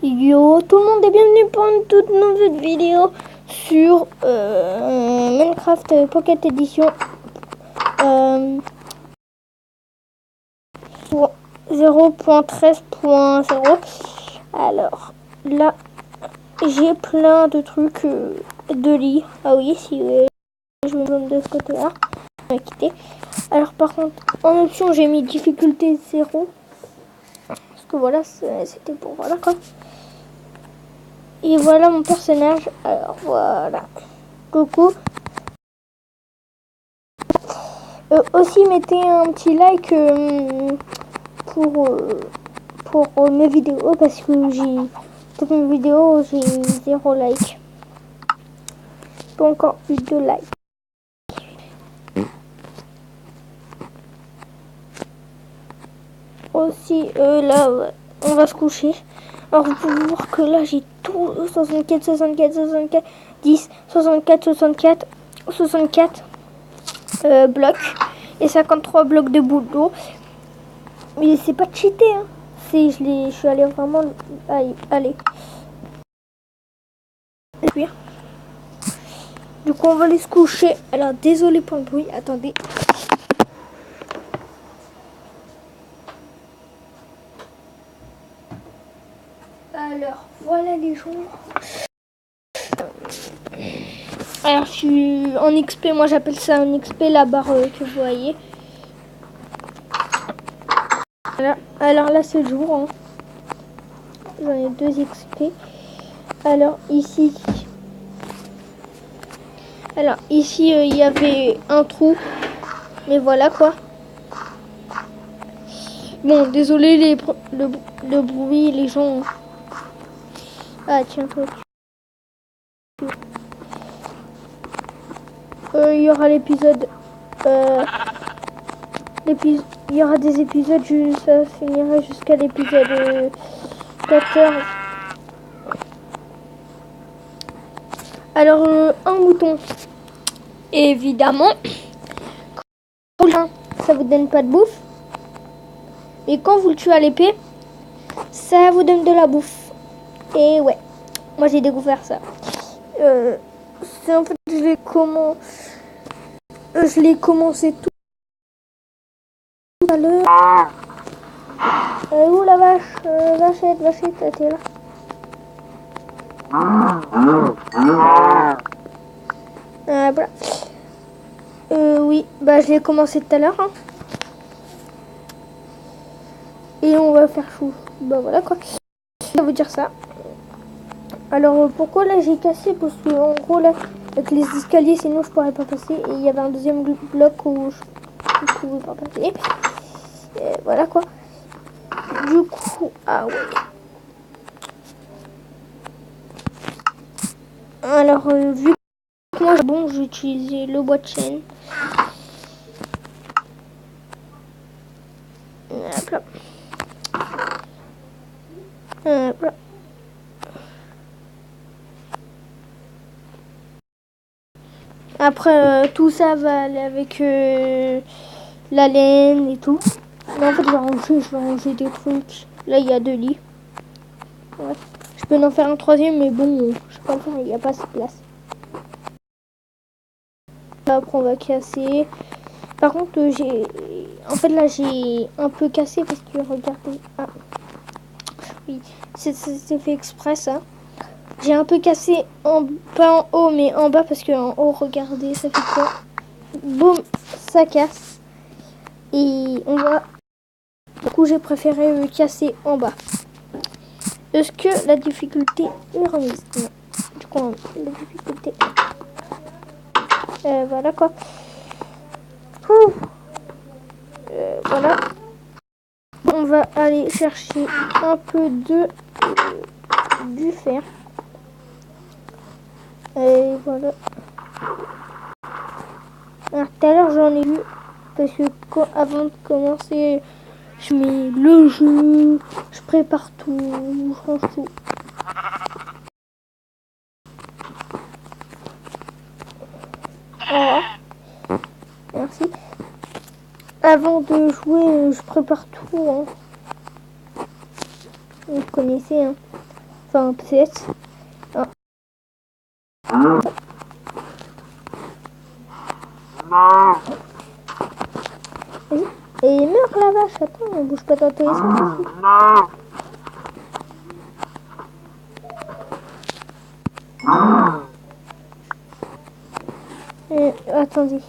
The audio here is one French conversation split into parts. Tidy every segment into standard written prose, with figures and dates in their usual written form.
Yo, tout le monde est bienvenu pour une toute nouvelle vidéo sur Minecraft Pocket Edition 0.13.0. Alors là, j'ai plein de trucs de lire. Ah oui, si je me donne de ce côté-là, on va quitter. Alors par contre, en option, j'ai mis difficulté 0. Parce que voilà, c'était pour voilà quoi. Et voilà mon personnage. Alors voilà. Coucou. Aussi mettez un petit like pour mes vidéos parce que toutes mes vidéos j'ai 0 like. Pas encore eu de like. Aussi là on va se coucher. Alors vous pouvez voir que là j'ai tout 64, 64, 64, 10, 64, 64, 64 blocs et 53 blocs de boulot. Mais c'est pas cheaté hein. Je suis allé vraiment allez. Du coup on va aller se coucher. Alors désolé pour le bruit, attendez. Alors voilà les gens. Alors je suis en XP, moi j'appelle ça un XP, la barre que vous voyez. Alors là c'est le jour. Hein. J'en ai 2 XP. Alors ici il y avait un trou. Mais voilà quoi. Bon désolé le bruit, les gens. Ah tiens toi. Il y aura l'épisode. Il y aura des épisodes, ça finira jusqu'à l'épisode 14. Alors, un mouton. Évidemment, ça vous donne pas de bouffe. Mais quand vous le tuez à l'épée, ça vous donne de la bouffe. Et ouais, moi j'ai découvert ça. C'est en fait, je l'ai commencé tout à l'heure. Où la vache Vachette, t'es là. Voilà. Oui, bah je l'ai commencé tout à l'heure. Hein. Et on va faire chou. Bah voilà quoi. Je vais vous dire ça. Alors pourquoi là j'ai cassé? Parce que en gros là, avec les escaliers, sinon je pourrais pas passer. Et il y avait un deuxième bloc où je pouvais pas passer. Et voilà quoi. Du coup, ah ouais. Alors vu que moi bon, j'ai utilisé le bois de chaîne. Hop là. Hop là. Après tout ça va aller avec la laine et tout. Mais en fait je vais ranger des trucs. Là il y a 2 lits. Ouais. Je peux en faire un troisième mais bon je sais pas le faire, il n'y a pas assez de place. Après on va casser. Par contre j'ai un peu cassé parce que regardez. Ah. Oui, c'est fait exprès ça. J'ai un peu cassé pas en haut mais en bas parce que en haut regardez ça fait quoi. Boum, ça casse. Et on va... Du coup j'ai préféré casser en bas. Est-ce que la difficulté est remise? Non. Du coup la difficulté... voilà quoi. Voilà. On va aller chercher un peu du fer. Et voilà. Alors tout à l'heure j'en ai vu parce que avant de commencer je mets le jeu, je prépare tout, je range tout. Voilà. Merci. Avant de jouer, je prépare tout. Hein. Vous connaissez. Hein. Enfin, peut-être. Vas-y. Et meurs la vache, attends, on bouge pas ton téléphone aussi. Attendez.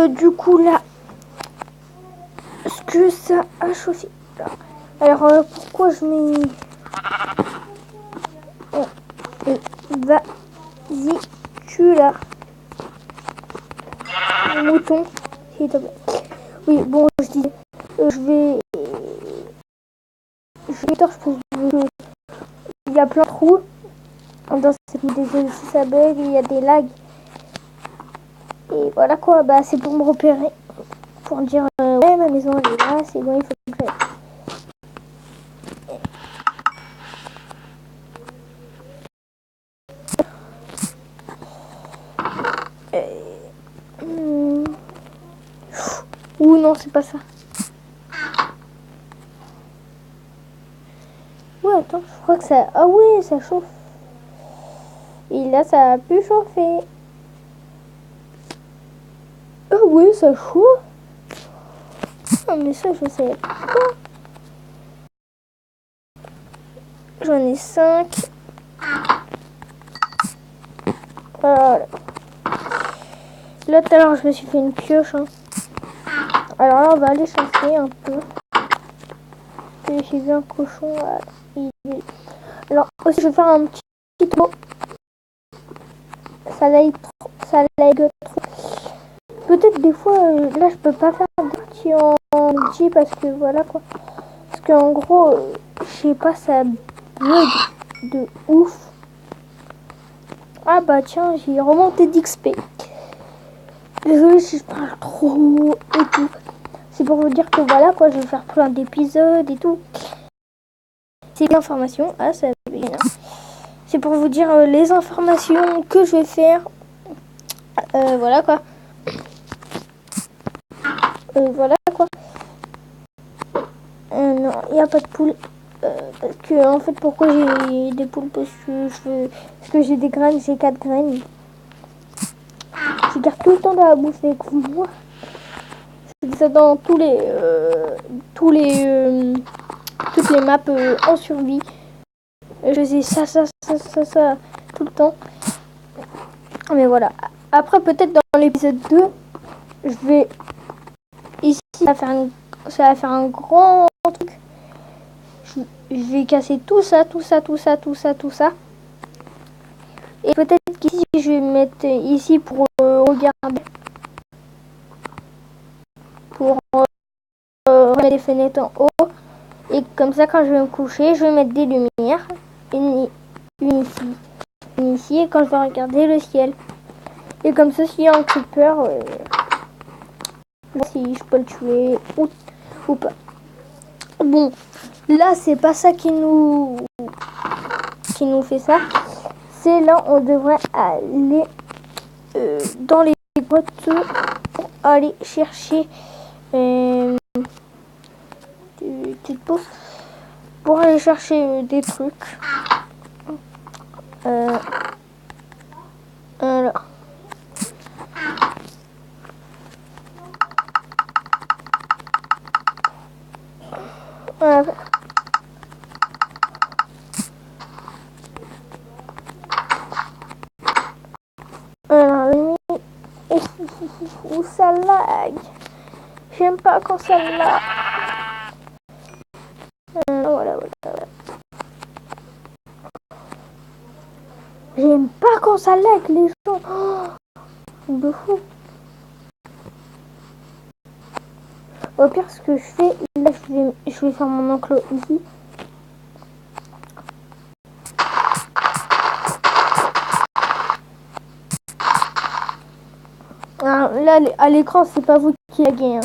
Du coup là, est-ce que ça a chauffé? Alors pourquoi je mets... Vas-y, tu là. Mouton, s'il te plaît. Oui, bon, je dis, je vais... Il y a plein de trous dans cette vidéo, si ça bug, il y a des lags. Et voilà quoi, bah c'est pour me repérer. Pour dire, ouais, ma maison elle est là, c'est bon, il faut que j'aille. Ouh non, c'est pas ça. Ouais, attends, je crois que ça... Ah ouais, ça chauffe. Et là, ça a pu chauffer. Ah ouais, ça chauffe. Ah, mais ça, je sais pas. J'en ai 5. Voilà. Là, tout à l'heure, je me suis fait une pioche. Hein. Alors là, on va aller chasser un peu. J'ai vu un cochon. Alors, aussi, je vais faire un petit tour. Ça lag trop. Peut-être des fois, là, je peux pas faire des parties en multi parce que voilà quoi. Parce qu'en gros, je sais pas, ça bug de ouf. Ah bah tiens, j'ai remonté d'XP. Désolée si je parle trop et tout. C'est pour vous dire que voilà quoi, je vais faire plein d'épisodes et tout. C'est l'information. Ah, ça va bien. C'est pour vous dire les informations que je vais faire. Voilà quoi. Voilà quoi. Non, il n'y a pas de poule. Parce que en fait, pourquoi j'ai des poules? Parce que j'ai des graines, j'ai 4 graines. Je garde tout le temps de la bouffe avec moi. C'est ça dans toutes les maps en survie. Je faisais ça tout le temps. Mais voilà. Après, peut-être dans l'épisode 2, je vais ici, ça va faire un grand truc. Je vais casser tout ça. Et peut-être qu'ici, je vais mettre ici pour regarder. Pour mettre les fenêtres en haut. Et comme ça, quand je vais me coucher, je vais mettre des lumières. Une ici. Et quand je vais regarder le ciel. Et comme ça, s'il y a un creeper, si je peux le tuer ou pas. Bon, là, c'est pas ça qui nous fait ça. C'est là, on devrait aller dans les grottes pour aller chercher des petites pauses pour aller chercher des trucs. Alors. Voilà. Alors, où ça lag. J'aime pas quand ça lag. Voilà. J'aime pas quand ça lag, les gens. Oh, de fou. Au pire, ce que je fais, là, je vais faire mon enclos ici. Alors, là, à l'écran, c'est pas vous qui laguez. Hein.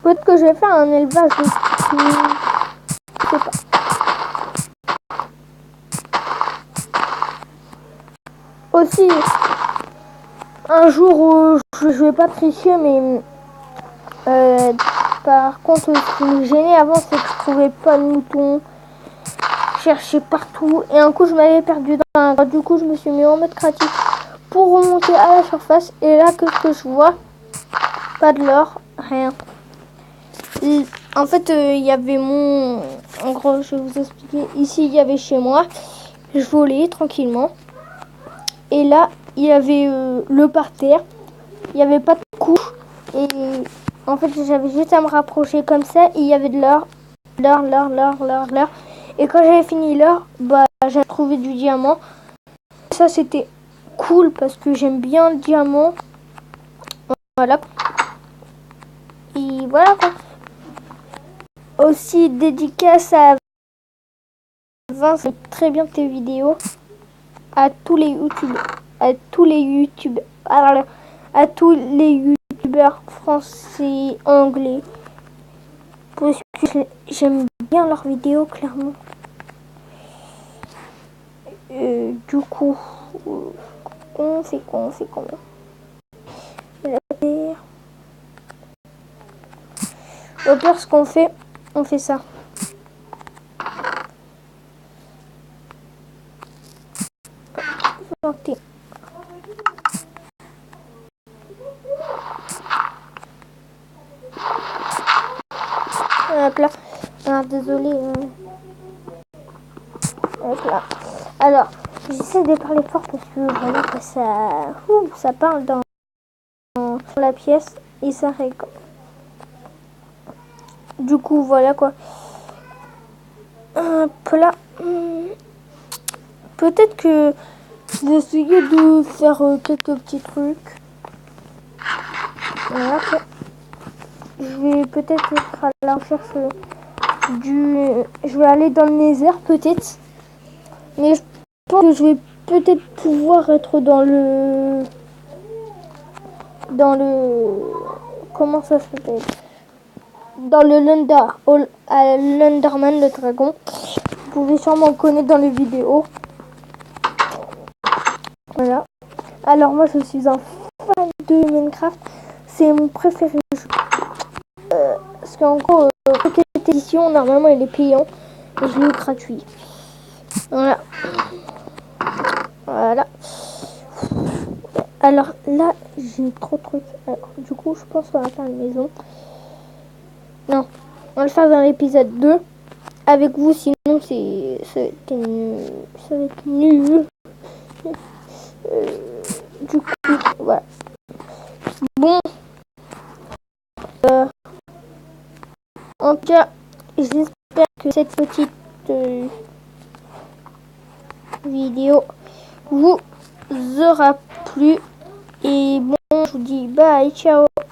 Peut-être que je vais faire un élevage de poules. Je sais pas. Aussi, un jour où je vais pas tricher, mais par contre, ce qui me gênait avant, c'est que je trouvais pas de moutons. Je cherchais partout. Et un coup, je m'avais perdu dans un grotte. Du coup, je me suis mis en mode créatif pour remonter à la surface. Et là, qu'est-ce que je vois? Pas de l'or, rien. Et en fait, il y avait mon... En gros, je vais vous expliquer. Ici, il y avait chez moi. Je volais tranquillement. Et là, il y avait le parterre. Il n'y avait pas de couche. Et en fait, j'avais juste à me rapprocher comme ça. Et il y avait de l'or. L'or. Et quand j'avais fini l'or, bah, j'ai trouvé du diamant. Ça, c'était cool parce que j'aime bien le diamant. Voilà. Et voilà quoi. Aussi, dédicace à Vince. C'est très bien tes vidéos. À tous les youtubeurs. À tous les youtubeurs français, anglais. Parce que j'aime bien leurs vidéos, clairement. Du coup, on fait quoi? Au pire, ce qu'on fait, on fait ça. Planter. Hop là. Ah, désolé. Hop là. Alors, j'essaie de parler fort parce que voilà que ça parle dans la pièce et ça régale. Du coup, voilà quoi. Hop là. Peut-être que je vais essayer de faire quelques petits trucs. Voilà quoi. Je vais peut-être être à la recherche je vais aller dans le Nether peut-être. Mais je pense que je vais peut-être pouvoir être dans le... Comment ça s'appelle? Dans le Lenderman, le dragon. Vous pouvez sûrement le connaître dans les vidéos. Voilà. Alors moi je suis un fan de Minecraft. C'est mon préféré. Parce qu'en gros, cette édition, normalement il est payant. Et je l'ai eu gratuit. Voilà. Voilà. Alors là, j'ai trop de trucs. Alors, du coup, je pense qu'on va faire une maison. Non, on va le faire dans l'épisode 2. Avec vous, sinon ça va être nul. Du coup, voilà. Bon. En tout cas, j'espère que cette petite vidéo vous aura plu. Et bon, je vous dis bye, ciao.